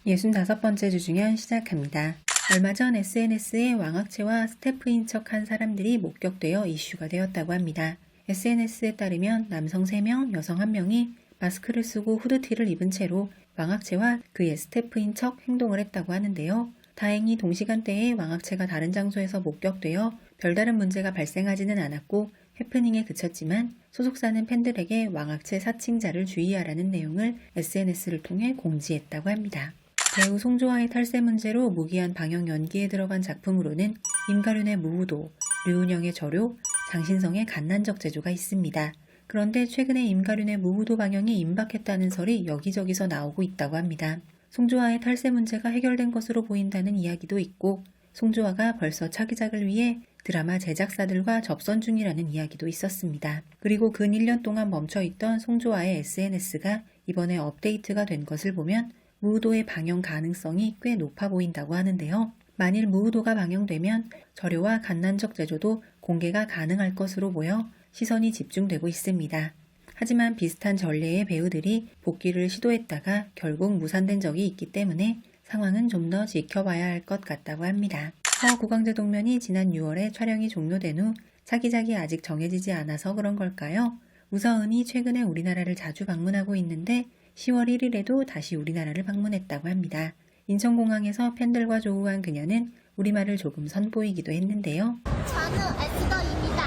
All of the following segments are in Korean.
65번째 주중현 시작합니다. 얼마 전 SNS에 왕학체와 스태프인 척한 사람들이 목격되어 이슈가 되었다고 합니다. SNS에 따르면 남성 3명, 여성 1명이 마스크를 쓰고 후드티를 입은 채로 왕학체와 그의 스태프인 척 행동을 했다고 하는데요. 다행히 동시간대에 왕학체가 다른 장소에서 목격되어 별다른 문제가 발생하지는 않았고 해프닝에 그쳤지만 소속사는 팬들에게 왕학체 사칭자를 주의하라는 내용을 SNS를 통해 공지했다고 합니다. 배우 송조아의 탈세 문제로 무기한 방영 연기에 들어간 작품으로는 임가륜의 무우도, 류은영의 저료, 장신성의 갓난적 제조가 있습니다. 그런데 최근에 임가륜의 무우도 방영이 임박했다는 설이 여기저기서 나오고 있다고 합니다. 송조아의 탈세 문제가 해결된 것으로 보인다는 이야기도 있고 송조아가 벌써 차기작을 위해 드라마 제작사들과 접선 중이라는 이야기도 있었습니다. 그리고 근 1년 동안 멈춰있던 송조아의 SNS가 이번에 업데이트가 된 것을 보면 무우도의 방영 가능성이 꽤 높아 보인다고 하는데요. 만일 무우도가 방영되면 저료와 갓난적 제조도 공개가 가능할 것으로 보여 시선이 집중되고 있습니다. 하지만 비슷한 전례의 배우들이 복귀를 시도했다가 결국 무산된 적이 있기 때문에 상황은 좀 더 지켜봐야 할 것 같다고 합니다. 서구광제 동면이 지난 6월에 촬영이 종료된 후 차기작이 아직 정해지지 않아서 그런 걸까요? 우서은이 최근에 우리나라를 자주 방문하고 있는데 10월 1일에도 다시 우리나라를 방문했다고 합니다. 인천공항에서 팬들과 조우한 그녀는 우리말을 조금 선보이기도 했는데요. 저는 에스더입니다.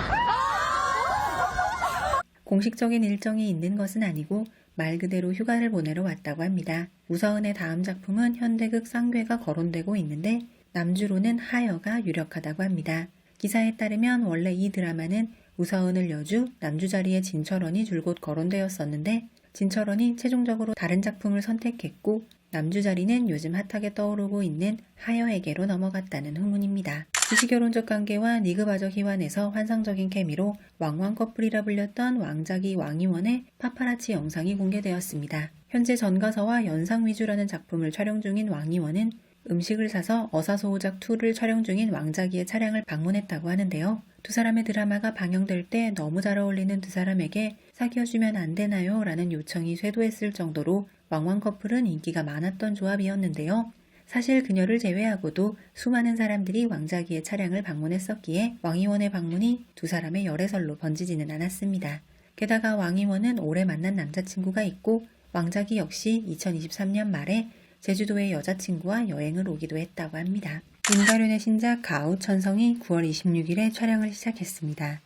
공식적인 일정이 있는 것은 아니고 말 그대로 휴가를 보내러 왔다고 합니다. 우서은의 다음 작품은 현대극 쌍괴가 거론되고 있는데 남주로는 하여가 유력하다고 합니다. 기사에 따르면 원래 이 드라마는 우서은을 여주, 남주 자리에 진철원이 줄곧 거론되었었는데 진철원이 최종적으로 다른 작품을 선택했고 남주 자리는 요즘 핫하게 떠오르고 있는 하여에게로 넘어갔다는 후문입니다. 지시결혼적 관계와 니그바적 희환에서 환상적인 케미로 왕왕 커플이라 불렸던 왕자기 왕이원의 파파라치 영상이 공개되었습니다. 현재 전가서와 연상 위주라는 작품을 촬영 중인 왕이원은 음식을 사서 어사소호작2를 촬영 중인 왕자기의 차량을 방문했다고 하는데요. 두 사람의 드라마가 방영될 때 너무 잘 어울리는 두 사람에게 사귀어주면 안 되나요? 라는 요청이 쇄도했을 정도로 왕왕 커플은 인기가 많았던 조합이었는데요. 사실 그녀를 제외하고도 수많은 사람들이 왕자기의 차량을 방문했었기에 왕이원의 방문이 두 사람의 열애설로 번지지는 않았습니다. 게다가 왕이원은 올해 만난 남자친구가 있고 왕자기 역시 2023년 말에 제주도의 여자친구와 여행을 오기도 했다고 합니다. 임가륜의 신작 가우천성이 9월 26일에 촬영을 시작했습니다.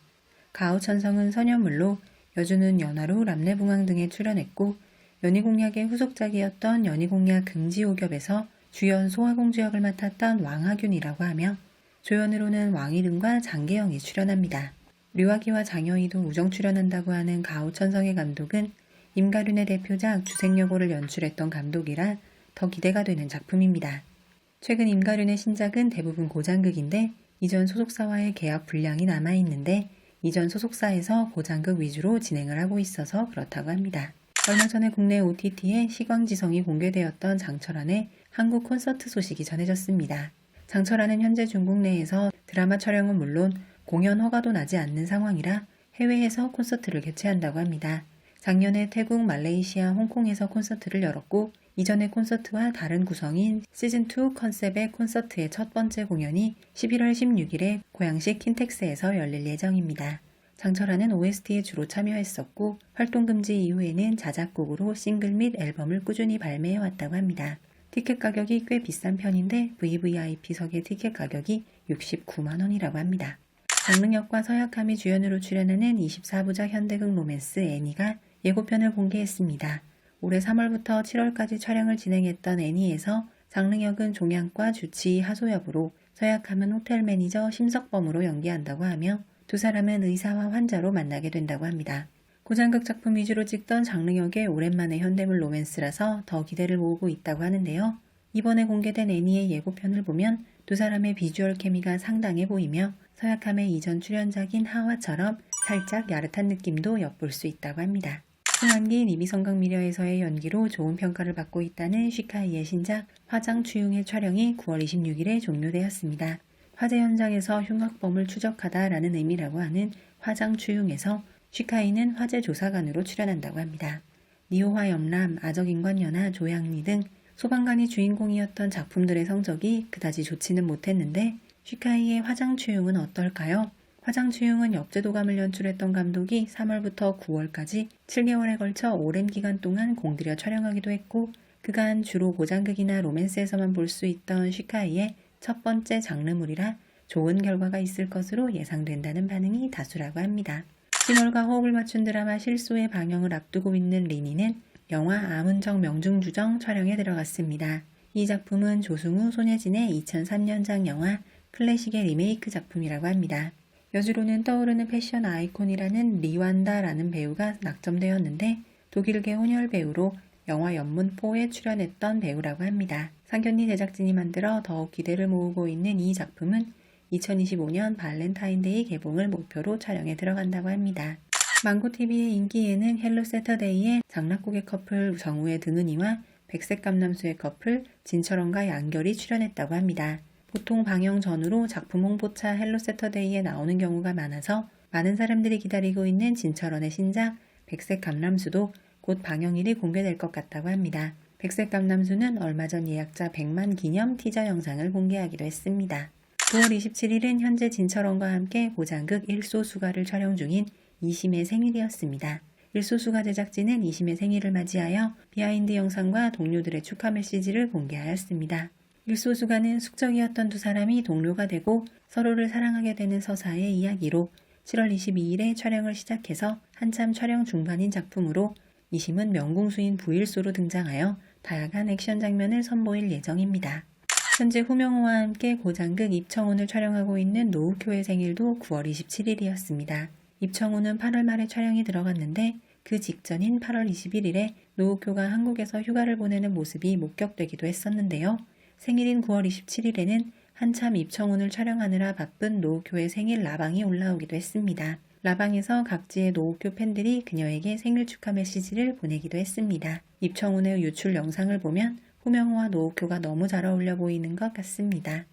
가우천성은 선녀물로 여주는 연하루, 람내붕황 등에 출연했고 연희공약의 후속작이었던 연희공약 긍지오겹에서 주연 소화공주 역을 맡았던 왕하균이라고 하며 조연으로는 왕이름과 장계영이 출연합니다. 류아기와 장여희도 우정 출연한다고 하는 가우천성의 감독은 임가륜의 대표작 주생여고를 연출했던 감독이라 더 기대가 되는 작품입니다. 최근 임가륜의 신작은 대부분 고장극인데 이전 소속사와의 계약 분량이 남아있는데 이전 소속사에서 고장극 위주로 진행을 하고 있어서 그렇다고 합니다. 얼마 전에 국내 OTT에 시광지성이 공개되었던 장철환의 한국 콘서트 소식이 전해졌습니다. 장철환은 현재 중국 내에서 드라마 촬영은 물론 공연 허가도 나지 않는 상황이라 해외에서 콘서트를 개최한다고 합니다. 작년에 태국, 말레이시아, 홍콩에서 콘서트를 열었고 이전의 콘서트와 다른 구성인 시즌2 컨셉의 콘서트의 첫 번째 공연이 11월 16일에 고양시 킨텍스에서 열릴 예정입니다. 장철환은 OST에 주로 참여했었고 활동 금지 이후에는 자작곡으로 싱글 및 앨범을 꾸준히 발매해왔다고 합니다. 티켓 가격이 꽤 비싼 편인데 VVIP석의 티켓 가격이 69만원이라고 합니다. 장릉역과 서약함이 주연으로 출연하는 24부작 현대극 로맨스 애니가 예고편을 공개했습니다. 올해 3월부터 7월까지 촬영을 진행했던 애니에서 장릉역은 종양과 주치의 하소엽으로 서약함은 호텔 매니저 심석범으로 연기한다고 하며 두 사람은 의사와 환자로 만나게 된다고 합니다. 고장극 작품 위주로 찍던 장릉역의 오랜만의 현대물 로맨스라서 더 기대를 모으고 있다고 하는데요. 이번에 공개된 애니의 예고편을 보면 두 사람의 비주얼 케미가 상당해 보이며 서약함의 이전 출연작인 하와처럼 살짝 야릇한 느낌도 엿볼 수 있다고 합니다. 송한기 리미성강미려에서의 연기로 좋은 평가를 받고 있다는 쉬카이의 신작 화장추융의 촬영이 9월 26일에 종료되었습니다. 화재 현장에서 흉악범을 추적하다라는 의미라고 하는 화장추융에서 쉬카이는 화재 조사관으로 출연한다고 합니다. 니오화 염람, 아적인관연화, 조양리 등 소방관이 주인공이었던 작품들의 성적이 그다지 좋지는 못했는데 슈카이의 화장추용은 어떨까요? 화장추용은 역제도감을 연출했던 감독이 3월부터 9월까지 7개월에 걸쳐 오랜 기간 동안 공들여 촬영하기도 했고 그간 주로 고장극이나 로맨스에서만 볼 수 있던 슈카이의 첫 번째 장르물이라 좋은 결과가 있을 것으로 예상된다는 반응이 다수라고 합니다. 심월과 호흡을 맞춘 드라마 실소의 방영을 앞두고 있는 리니는 영화 아문정 명중주정 촬영에 들어갔습니다. 이 작품은 조승우, 손예진의 2003년작 영화 클래식의 리메이크 작품이라고 합니다. 여주로는 떠오르는 패션 아이콘이라는 리완다라는 배우가 낙점되었는데 독일계 혼혈 배우로 영화 연문포에 출연했던 배우라고 합니다. 상견니 제작진이 만들어 더욱 기대를 모으고 있는 이 작품은 2025년 발렌타인데이 개봉을 목표로 촬영에 들어간다고 합니다. 망고TV의 인기에는 헬로 세터데이의 장락고개 커플 정우의 등은이와 백색 감람수의 커플 진철원과 양결이 출연했다고 합니다. 보통 방영 전후로 작품 홍보차 헬로 세터데이에 나오는 경우가 많아서 많은 사람들이 기다리고 있는 진철원의 신작 백색 감람수도 곧 방영일이 공개될 것 같다고 합니다. 백색 감람수는 얼마 전 예약자 100만 기념 티저 영상을 공개하기도 했습니다. 9월 27일은 현재 진철원과 함께 고장극 일소수가를 촬영 중인 이심의 생일이었습니다. 일소수가 제작진은 이심의 생일을 맞이하여 비하인드 영상과 동료들의 축하 메시지를 공개하였습니다. 일소수가는 숙적이었던 두 사람이 동료가 되고 서로를 사랑하게 되는 서사의 이야기로 7월 22일에 촬영을 시작해서 한참 촬영 중반인 작품으로 이심은 명궁수인 부일소로 등장하여 다양한 액션 장면을 선보일 예정입니다. 현재 후명호와 함께 고장극 입청혼을 촬영하고 있는 노우쿄의 생일도 9월 27일이었습니다. 입청혼은 8월 말에 촬영이 들어갔는데 그 직전인 8월 21일에 노우쿄가 한국에서 휴가를 보내는 모습이 목격되기도 했었는데요. 생일인 9월 27일에는 한참 입청혼을 촬영하느라 바쁜 노우쿄의 생일 라방이 올라오기도 했습니다. 라방에서 각지의 노우쿄 팬들이 그녀에게 생일 축하 메시지를 보내기도 했습니다. 입청혼의 유출 영상을 보면 후명호와 노우쿄가 너무 잘 어울려 보이는 것 같습니다.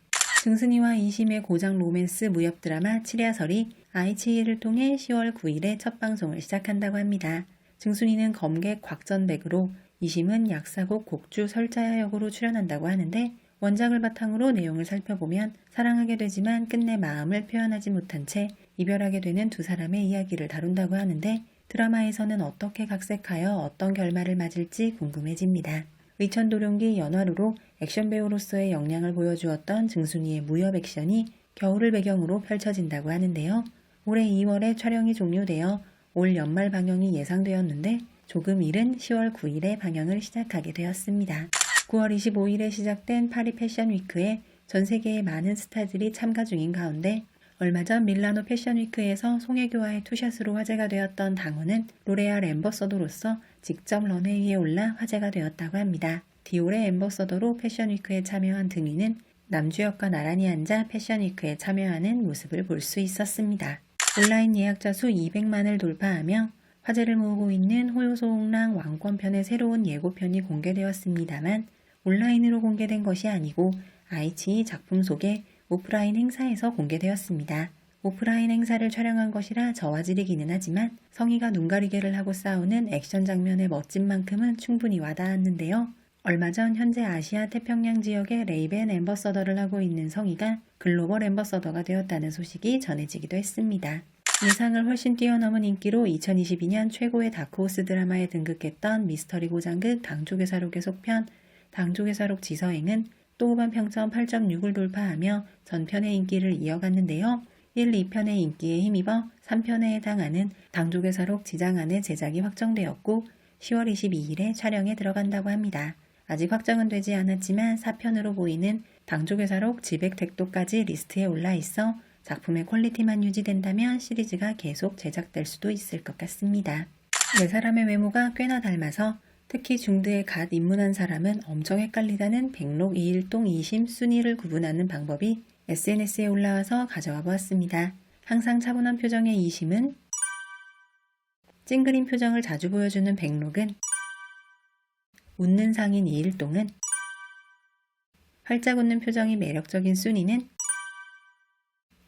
증순이와 이심의 고장 로맨스 무협 드라마 칠야설이 IHE를 통해 10월 9일에 첫 방송을 시작한다고 합니다. 증순이는 검객 곽전백으로 이심은 약사곡 곡주 설자야 역으로 출연한다고 하는데 원작을 바탕으로 내용을 살펴보면 사랑하게 되지만 끝내 마음을 표현하지 못한 채 이별하게 되는 두 사람의 이야기를 다룬다고 하는데 드라마에서는 어떻게 각색하여 어떤 결말을 맞을지 궁금해집니다. 의천도룡기 연화루로 액션 배우로서의 역량을 보여주었던 증순이의 무협 액션이 겨울을 배경으로 펼쳐진다고 하는데요. 올해 2월에 촬영이 종료되어 올 연말 방영이 예상되었는데 조금 이른 10월 9일에 방영을 시작하게 되었습니다. 9월 25일에 시작된 파리 패션 위크에 전 세계의 많은 스타들이 참가 중인 가운데 얼마 전 밀라노 패션 위크에서 송혜교와의 투샷으로 화제가 되었던 당호는 로레알 앰버서더로서 직접 런웨이에 올라 화제가 되었다고 합니다. 디올의 앰버서더로 패션 위크에 참여한 등이는 남주혁과 나란히 앉아 패션 위크에 참여하는 모습을 볼 수 있었습니다. 온라인 예약자 수 200만을 돌파하며 화제를 모으고 있는 호요소홍랑 왕권편의 새로운 예고편이 공개되었습니다만 온라인으로 공개된 것이 아니고 아이치이 작품 속의 오프라인 행사에서 공개되었습니다. 오프라인 행사를 촬영한 것이라 저화질이기는 하지만 성희가 눈가리개를 하고 싸우는 액션 장면의 멋진 만큼은 충분히 와닿았는데요. 얼마 전 현재 아시아 태평양 지역의 레이벤 앰버서더를 하고 있는 성희가 글로벌 앰버서더가 되었다는 소식이 전해지기도 했습니다. 예상을 훨씬 뛰어넘은 인기로 2022년 최고의 다크호스 드라마에 등극했던 미스터리 고장극 당조개사록의 속편 당조개사록 지서행은 또 후반 평점 8.6을 돌파하며 전편의 인기를 이어갔는데요. 1, 2편의 인기에 힘입어 3편에 해당하는 당조개사록 지장안의 제작이 확정되었고 10월 22일에 촬영에 들어간다고 합니다. 아직 확정은 되지 않았지만 4편으로 보이는 당조개사록 지백택도까지 리스트에 올라 있어 작품의 퀄리티만 유지된다면 시리즈가 계속 제작될 수도 있을 것 같습니다. 네 사람의 외모가 꽤나 닮아서 특히 중드에 갓 입문한 사람은 엄청 헷갈리다는 백록 2일동 2심 순위를 구분하는 방법이 SNS에 올라와서 가져와 보았습니다. 항상 차분한 표정의 2심은 찡그린 표정을 자주 보여주는 백록은 웃는 상인 2일동은 활짝 웃는 표정이 매력적인 순위는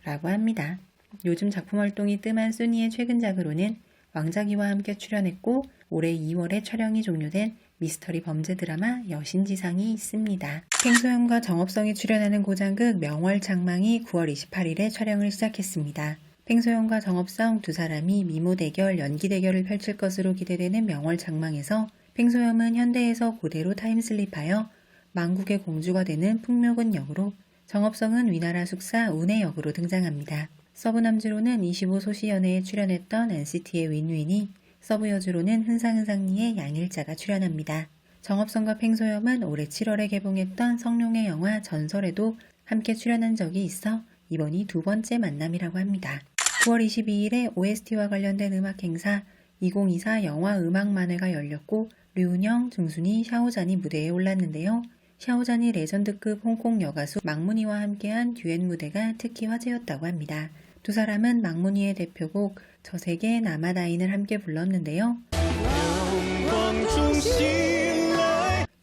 라고 합니다. 요즘 작품 활동이 뜸한 순위의 최근작으로는 왕자기와 함께 출연했고 올해 2월에 촬영이 종료된 미스터리 범죄 드라마 여신지상이 있습니다. 팽소영과 정업성이 출연하는 고장극 명월장망이 9월 28일에 촬영을 시작했습니다. 팽소영과 정업성 두 사람이 미모 대결, 연기 대결을 펼칠 것으로 기대되는 명월장망에서 팽소영은 현대에서 고대로 타임슬립하여 망국의 공주가 되는 풍묘근 역으로, 정업성은 위나라 숙사 운의 역으로 등장합니다. 서브 남주로는 25소시 연애에 출연했던 NCT의 윈윈이, 서브 여주로는 흔상흔상리의 양일자가 출연합니다. 정업성과 팽소염은 올해 7월에 개봉했던 성룡의 영화 전설에도 함께 출연한 적이 있어 이번이 두 번째 만남이라고 합니다. 9월 22일에 OST와 관련된 음악 행사 2024 영화 음악만회가 열렸고 류은영, 증순이, 샤오잔이 무대에 올랐는데요. 샤오잔이 레전드급 홍콩 여가수 망문이와 함께한 듀엣 무대가 특히 화제였다고 합니다. 두 사람은 망문이의 대표곡 저 세계 남아다인을 함께 불렀는데요.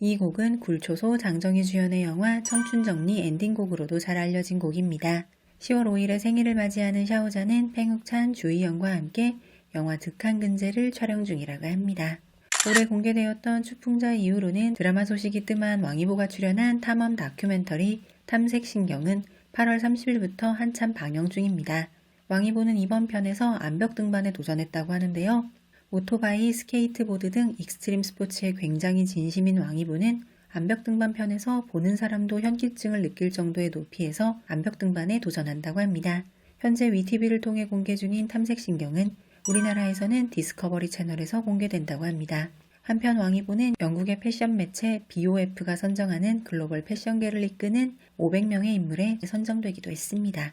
이 곡은 굴초소 장정희 주연의 영화 청춘정리 엔딩곡으로도 잘 알려진 곡입니다. 10월 5일에 생일을 맞이하는 샤오잔은 팽욱찬, 주희영과 함께 영화 득한근제를 촬영 중이라고 합니다. 올해 공개되었던 추풍자 이후로는 드라마 소식이 뜸한 왕이보가 출연한 탐험 다큐멘터리 탐색신경은 8월 30일부터 한참 방영 중입니다. 왕이보는 이번 편에서 암벽 등반에 도전했다고 하는데요. 오토바이, 스케이트보드 등 익스트림 스포츠에 굉장히 진심인 왕이보는 암벽 등반 편에서 보는 사람도 현기증을 느낄 정도의 높이에서 암벽 등반에 도전한다고 합니다. 현재 위티비를 통해 공개 중인 탐색신경은 우리나라에서는 디스커버리 채널에서 공개된다고 합니다. 한편 왕이보는 영국의 패션 매체 BOF가 선정하는 글로벌 패션계를 이끄는 500명의 인물에 선정되기도 했습니다.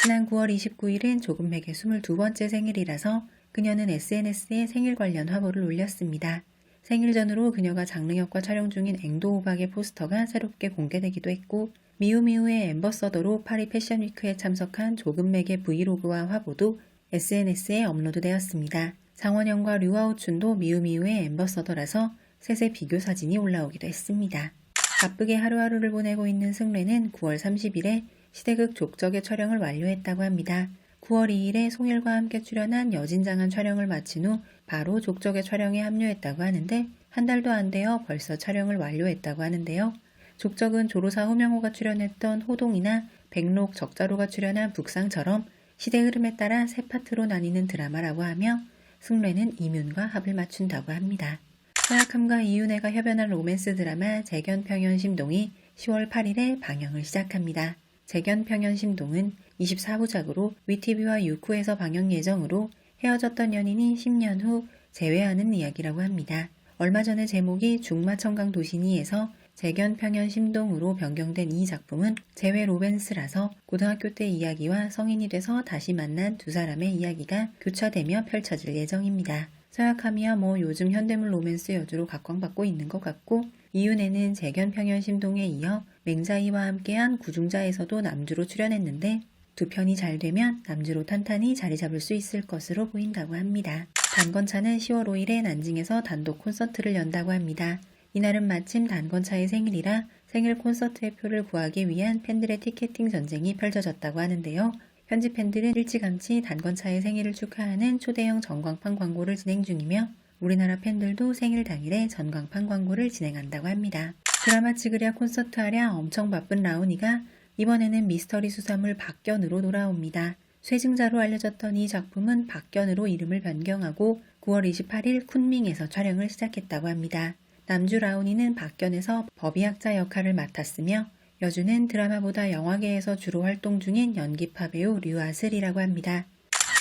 지난 9월 29일은 조금맥의 22번째 생일이라서 그녀는 SNS에 생일 관련 화보를 올렸습니다. 생일 전으로 그녀가 장르역과 촬영 중인 앵도호박의 포스터가 새롭게 공개되기도 했고 미우미우의 앰버서더로 파리 패션위크에 참석한 조금맥의 브이로그와 화보도 SNS에 업로드되었습니다. 장원영과 류아우춘도 미우미우의 앰버서더라서 셋의 비교 사진이 올라오기도 했습니다. 바쁘게 하루하루를 보내고 있는 승래는 9월 30일에 시대극 족적의 촬영을 완료했다고 합니다. 9월 2일에 송일과 함께 출연한 여진장안 촬영을 마친 후 바로 족적의 촬영에 합류했다고 하는데 한 달도 안 되어 벌써 촬영을 완료했다고 하는데요. 족적은 조로사 호명호가 출연했던 호동이나 백록, 적자로가 출연한 북상처럼 시대 흐름에 따라 세 파트로 나뉘는 드라마라고 하며 승래는 이윤과 합을 맞춘다고 합니다. 서약함과 이윤혜가 협연한 로맨스 드라마 재견평현심동이 10월 8일에 방영을 시작합니다. 재견평현심동은 24부작으로 위티비와 유쿠에서 방영 예정으로 헤어졌던 연인이 10년 후 재회하는 이야기라고 합니다. 얼마 전에 제목이 중마청강 도시니에서 재견평현심동으로 변경된 이 작품은 재회 로맨스라서 고등학교 때 이야기와 성인이 돼서 다시 만난 두 사람의 이야기가 교차되며 펼쳐질 예정입니다. 서약함이야 요즘 현대물 로맨스 여주로 각광받고 있는 것 같고 이윤혜는 재견평현심동에 이어 맹자이와 함께한 구중자에서도 남주로 출연했는데 두 편이 잘 되면 남주로 탄탄히 자리 잡을 수 있을 것으로 보인다고 합니다. 단건차는 10월 5일에 난징에서 단독 콘서트를 연다고 합니다. 이날은 마침 단건차의 생일이라 생일 콘서트의 표를 구하기 위한 팬들의 티켓팅 전쟁이 펼쳐졌다고 하는데요. 현지 팬들은 일찌감치 단건차의 생일을 축하하는 초대형 전광판 광고를 진행 중이며 우리나라 팬들도 생일 당일에 전광판 광고를 진행한다고 합니다. 드라마 찍으랴 콘서트 하랴 엄청 바쁜 라온이가 이번에는 미스터리 수사물 박견으로 돌아옵니다. 쇠증자로 알려졌던 이 작품은 박견으로 이름을 변경하고 9월 28일 쿤밍에서 촬영을 시작했다고 합니다. 남주 라온이는 박견에서 법의학자 역할을 맡았으며 여주는 드라마보다 영화계에서 주로 활동 중인 연기파 배우 류아슬이라고 합니다.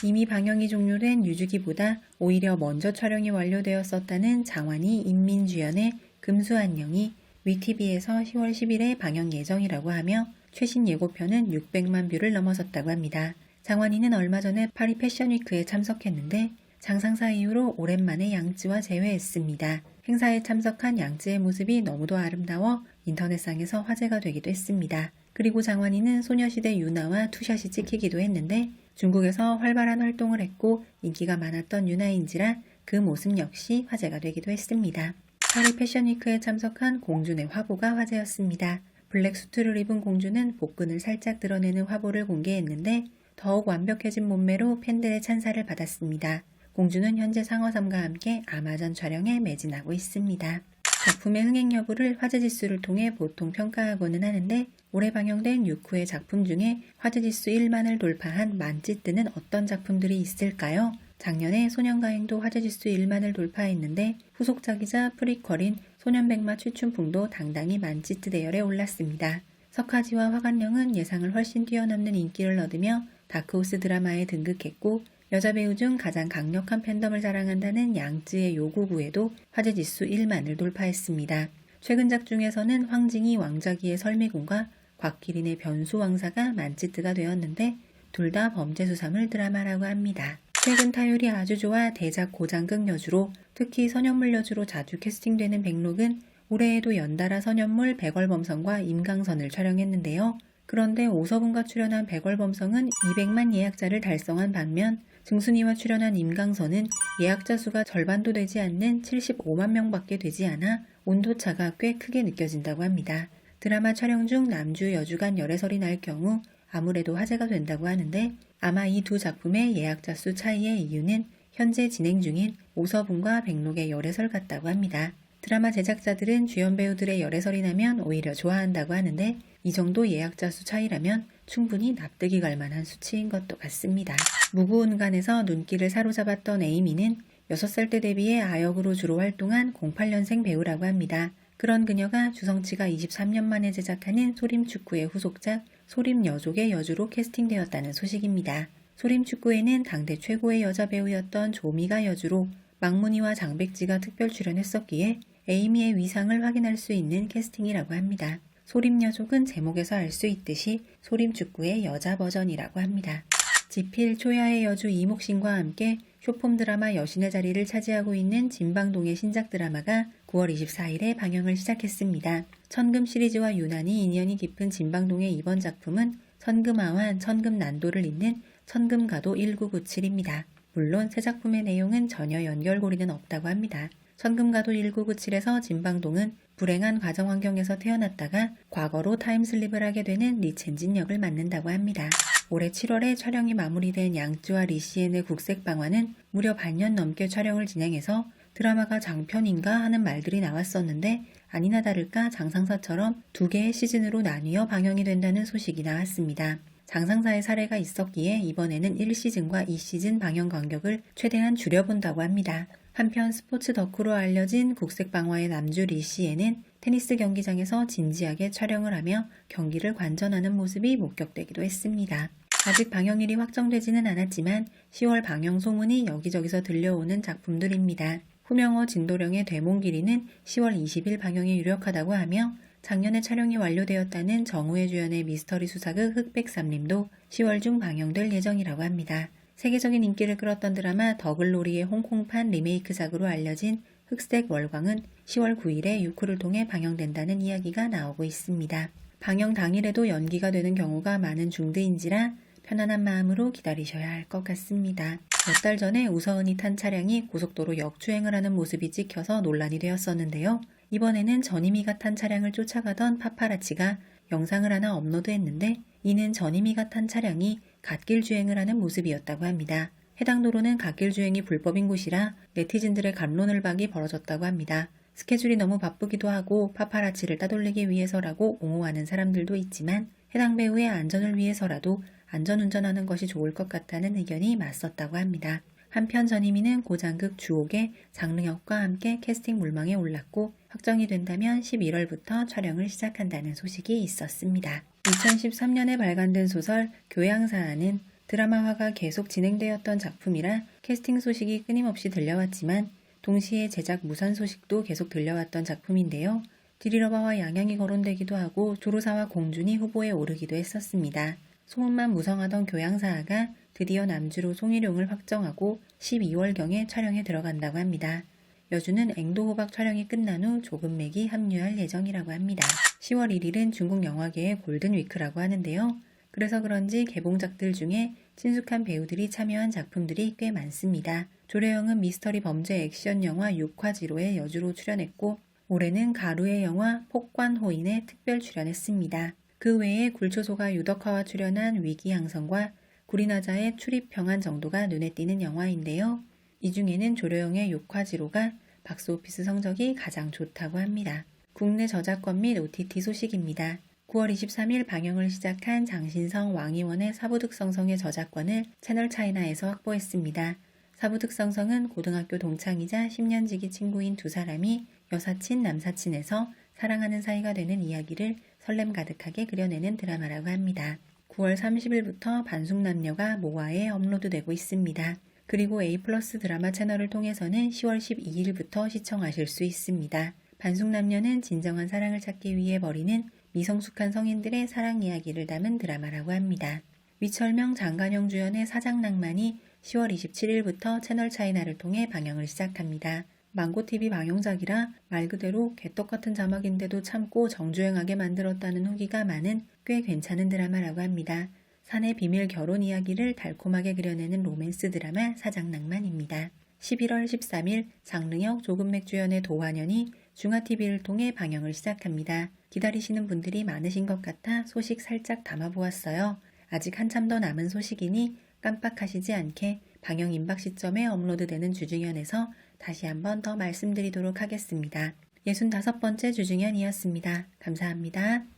이미 방영이 종료된 유주기보다 오히려 먼저 촬영이 완료되었었다는 장완이 임민주연의 금수안녕이 위티비에서 10월 10일에 방영 예정이라고 하며 최신 예고편은 600만 뷰를 넘어섰다고 합니다. 장완이는 얼마 전에 파리 패션위크에 참석했는데 장상사 이후로 오랜만에 양쯔와 재회했습니다. 행사에 참석한 양쯔의 모습이 너무도 아름다워 인터넷상에서 화제가 되기도 했습니다. 그리고 장완이는 소녀시대 유나와 투샷이 찍히기도 했는데 중국에서 활발한 활동을 했고 인기가 많았던 유나인지라 그 모습 역시 화제가 되기도 했습니다. 파리 패션위크에 참석한 공준의 화보가 화제였습니다. 블랙 수트를 입은 공주는 복근을 살짝 드러내는 화보를 공개했는데 더욱 완벽해진 몸매로 팬들의 찬사를 받았습니다. 공주는 현재 상어삼과 함께 아마존 촬영에 매진하고 있습니다. 작품의 흥행 여부를 화제지수를 통해 보통 평가하고는 하는데 올해 방영된 6호의 작품 중에 화제지수 1만을 돌파한 만찢뜨는 어떤 작품들이 있을까요? 작년에 소년가행도 화제지수 1만을 돌파했는데 후속작이자 프리퀄인 소년백마 취춘풍도 당당히 만찢뜨 대열에 올랐습니다. 석하지와 화관령은 예상을 훨씬 뛰어넘는 인기를 얻으며 다크호스 드라마에 등극했고 여자 배우 중 가장 강력한 팬덤을 자랑한다는 양쯔의 요구구에도 화제지수 1만을 돌파했습니다. 최근작 중에서는 황징이 왕자기의 설미군과 곽기린의 변수왕사가 만찢뜨가 되었는데 둘 다 범죄수사물 드라마라고 합니다. 최근 타율이 아주 좋아 대작 고장극 여주로 특히 선현물 여주로 자주 캐스팅되는 백록은 올해에도 연달아 선현물 백월범성과 임강선을 촬영했는데요. 그런데 오서분과 출연한 백월범성은 200만 예약자를 달성한 반면 증순이와 출연한 임강선은 예약자 수가 절반도 되지 않는 75만 명밖에 되지 않아 온도차가 꽤 크게 느껴진다고 합니다. 드라마 촬영 중 남주 여주 간 열애설이 날 경우 아무래도 화제가 된다고 하는데 아마 이 두 작품의 예약자 수 차이의 이유는 현재 진행 중인 오서분과 백록의 열애설 같다고 합니다. 드라마 제작자들은 주연 배우들의 열애설이 나면 오히려 좋아한다고 하는데 이 정도 예약자 수 차이라면 충분히 납득이 갈 만한 수치인 것도 같습니다. 무구운간에서 눈길을 사로잡았던 에이미는 6살 때 데뷔해 아역으로 주로 활동한 08년생 배우라고 합니다. 그런 그녀가 주성치가 23년 만에 제작하는 소림축구의 후속작 소림여족의 여주로 캐스팅되었다는 소식입니다. 소림축구에는 당대 최고의 여자 배우였던 조미가 여주로 망문이와 장백지가 특별 출연했었기에 에이미의 위상을 확인할 수 있는 캐스팅이라고 합니다. 소림여족은 제목에서 알 수 있듯이 소림축구의 여자 버전이라고 합니다. 지필 초야의 여주 이목신과 함께 쇼폼 드라마 여신의 자리를 차지하고 있는 진방동의 신작 드라마가 9월 24일에 방영을 시작했습니다. 천금 시리즈와 유난히 인연이 깊은 진방동의 이번 작품은 천금아환, 천금난도를 잇는 천금가도 1997입니다. 물론 새 작품의 내용은 전혀 연결고리는 없다고 합니다. 천금가도 1997에서 진방동은 불행한 가정 환경에서 태어났다가 과거로 타임슬립을 하게 되는 리첸진 역을 맡는다고 합니다. 올해 7월에 촬영이 마무리된 양쯔와 리시엔의 국색방화는 무려 반년 넘게 촬영을 진행해서 드라마가 장편인가 하는 말들이 나왔었는데 아니나 다를까 장상사처럼 2개의 시즌으로 나뉘어 방영이 된다는 소식이 나왔습니다. 장상사의 사례가 있었기에 이번에는 1시즌과 2시즌 방영 간격을 최대한 줄여본다고 합니다. 한편 스포츠 덕후로 알려진 국색방화의 남주 리시에는 테니스 경기장에서 진지하게 촬영을 하며 경기를 관전하는 모습이 목격되기도 했습니다. 아직 방영일이 확정되지는 않았지만 10월 방영 소문이 여기저기서 들려오는 작품들입니다. 후명호 진도령의 되몽길이는 10월 20일 방영이 유력하다고 하며 작년에 촬영이 완료되었다는 정우의 주연의 미스터리 수사극 흑백삼림도 10월 중 방영될 예정이라고 합니다. 세계적인 인기를 끌었던 드라마 더글로리의 홍콩판 리메이크작으로 알려진 흑색 월광은 10월 9일에 6호를 통해 방영된다는 이야기가 나오고 있습니다. 방영 당일에도 연기가 되는 경우가 많은 중드인지라 편안한 마음으로 기다리셔야 할 것 같습니다. 몇 달 전에 우서은이 탄 차량이 고속도로 역주행을 하는 모습이 찍혀서 논란이 되었었는데요. 이번에는 전희미가 탄 차량을 쫓아가던 파파라치가 영상을 하나 업로드했는데 이는 전희미가 탄 차량이 갓길 주행을 하는 모습이었다고 합니다. 해당 도로는 갓길 주행이 불법인 곳이라 네티즌들의 갑론을박이 벌어졌다고 합니다. 스케줄이 너무 바쁘기도 하고 파파라치를 따돌리기 위해서라고 옹호하는 사람들도 있지만 해당 배우의 안전을 위해서라도 안전운전하는 것이 좋을 것 같다는 의견이 맞섰다고 합니다. 한편 전희미는 고장극 주옥의 장르혁과 함께 캐스팅 물망에 올랐고 확정이 된다면 11월부터 촬영을 시작한다는 소식이 있었습니다. 2013년에 발간된 소설 교양사안은 드라마화가 계속 진행되었던 작품이라 캐스팅 소식이 끊임없이 들려왔지만 동시에 제작 무산 소식도 계속 들려왔던 작품인데요. 디리러바와 양양이 거론되기도 하고 조로사와 공준이 후보에 오르기도 했었습니다. 소문만 무성하던 교양사아가 드디어 남주로 송일용을 확정하고 12월경에 촬영에 들어간다고 합니다. 여주는 앵도호박 촬영이 끝난 후 조금맥이 합류할 예정이라고 합니다. 10월 1일은 중국 영화계의 골든위크라고 하는데요. 그래서 그런지 개봉작들 중에 친숙한 배우들이 참여한 작품들이 꽤 많습니다. 조려영은 미스터리 범죄 액션 영화 육화지로의 여주로 출연했고 올해는 가루의 영화 폭관호인에 특별 출연했습니다. 그 외에 굴초소가 유덕화와 출연한 위기양성과 구리나자의 출입평안 정도가 눈에 띄는 영화인데요. 이 중에는 조려영의 육화지로가 박스오피스 성적이 가장 좋다고 합니다. 국내 저작권 및 OTT 소식입니다. 9월 23일 방영을 시작한 장신성 왕이원의 사부득성성의 저작권을 채널차이나에서 확보했습니다. 사부득성성은 고등학교 동창이자 10년지기 친구인 두 사람이 여사친 남사친에서 사랑하는 사이가 되는 이야기를 설렘 가득하게 그려내는 드라마라고 합니다. 9월 30일부터 반숙남녀가 모아에 업로드되고 있습니다. 그리고 A 플러스 드라마 채널을 통해서는 10월 12일부터 시청하실 수 있습니다. 반숙남녀는 진정한 사랑을 찾기 위해 벌이는 미성숙한 성인들의 사랑 이야기를 담은 드라마라고 합니다. 위철명 장간영 주연의 사장낭만이 10월 27일부터 채널차이나를 통해 방영을 시작합니다. 망고TV 방영작이라 말 그대로 개떡같은 자막인데도 참고 정주행하게 만들었다는 후기가 많은 꽤 괜찮은 드라마라고 합니다. 사내 비밀 결혼 이야기를 달콤하게 그려내는 로맨스 드라마 사장낭만입니다. 11월 13일 장릉혁 조금맥 주연의 도화년이 중화TV를 통해 방영을 시작합니다. 기다리시는 분들이 많으신 것 같아 소식 살짝 담아보았어요. 아직 한참 더 남은 소식이니 깜빡하시지 않게 방영 임박 시점에 업로드되는 주중현에서 다시 한번 더 말씀드리도록 하겠습니다. 65번째 주중현이었습니다. 감사합니다.